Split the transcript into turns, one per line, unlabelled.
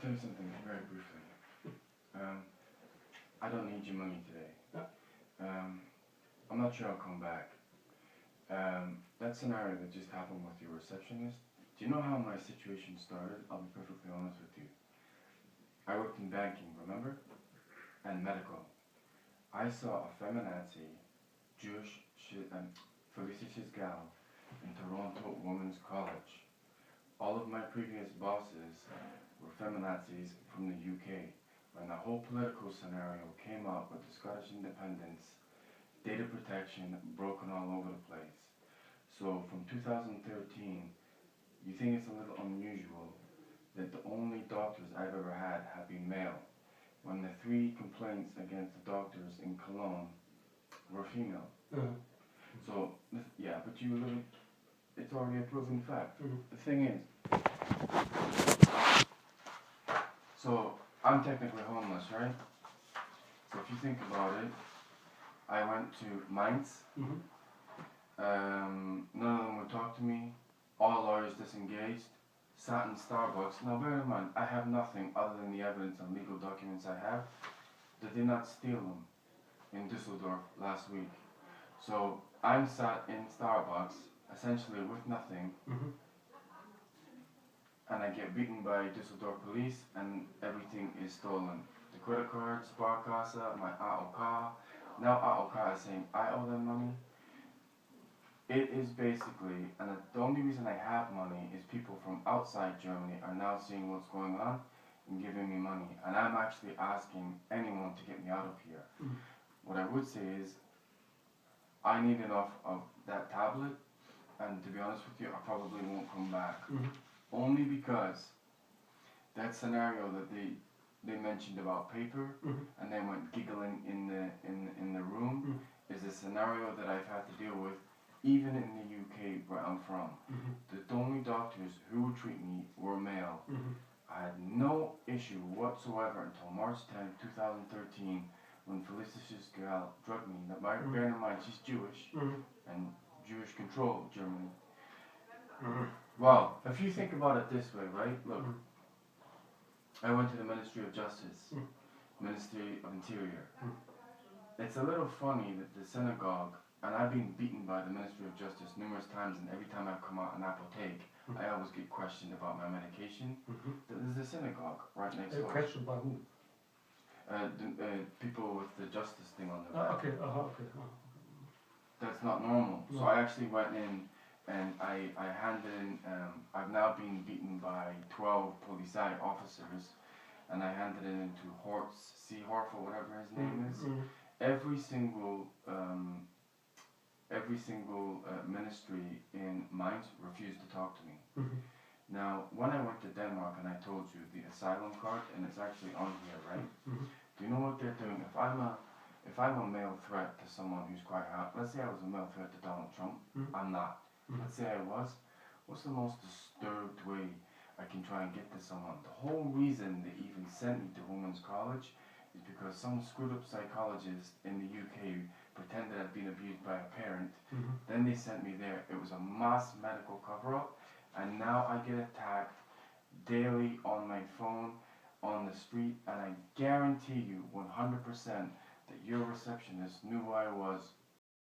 tell you something very briefly. I don't need your money today. I'm not sure I'll come back. That scenario that just happened with your receptionist, do you know how my situation started? I'll be perfectly honest with you. I worked in banking, remember? And medical. I saw a feminazi, Felicicious gal in Toronto Women's College. All of my previous bosses were feminazis from the UK. When the whole political scenario came up with the Scottish independence, data protection broken all over the place. So from 2013, you think it's a little unusual that the only doctors I've ever had have been male, when the 3 complaints against the doctors in Cologne were female. So, yeah, but it's already a proven fact. The thing is, so I'm technically homeless, right? So if you think about it, I went to Mainz. None of them would talk to me. All lawyers disengaged. Sat in Starbucks. Now bear in mind, I have nothing other than the evidence and legal documents I have. Did they not steal them in Düsseldorf last week? So I'm sat in Starbucks, essentially with nothing, and I get beaten by Düsseldorf police, and everything is stolen. The credit card, Sparkasse, my AOK. Now AOK is saying I owe them money. It is basically, and the only reason I have money is people from outside Germany are now seeing what's going on and giving me money. And I'm actually asking anyone to get me out of here. What I would say is, I need enough of that tablet, and to be honest with you, I probably won't come back. Only because that scenario that they mentioned about paper and then went giggling in the room is a scenario that I've had to deal with even in the UK where I'm from. The only doctors who would treat me were male. I had no issue whatsoever until March 10, 2013, when Felicicious gal drugged me. Now, bear in mind, she's Jewish, and Jewish control Germany. Well, if you think about it this way, right? Look, I went to the Ministry of Justice, Ministry of Interior. It's a little funny that the synagogue, and I've been beaten by the Ministry of Justice numerous times, and every time I come out an apotheke, I always get questioned about my medication. There's a synagogue right next door.
Questioned by whom?
People with the justice thing on their back.
Okay.
That's not normal. So I actually went in and I handed in, I've now been beaten by 12 police officers, and I handed it into Horst or whatever his name is. Every single ministry in Mainz refused to talk to me. Now, when I went to Denmark and I told you the asylum card, and it's actually on here, right? Do you know what they're doing? If I'm a male threat to someone who's quite hot, let's say I was a male threat to Donald Trump, I'm not. Let's say I was. What's the most disturbed way I can try and get to someone? The whole reason they even sent me to women's college is because some screwed up psychologist in the UK pretended I'd been abused by a parent. Then they sent me there. It was a mass medical cover-up, and now I get attacked daily on my phone, on the street, and I guarantee you 100% that your receptionist knew who I was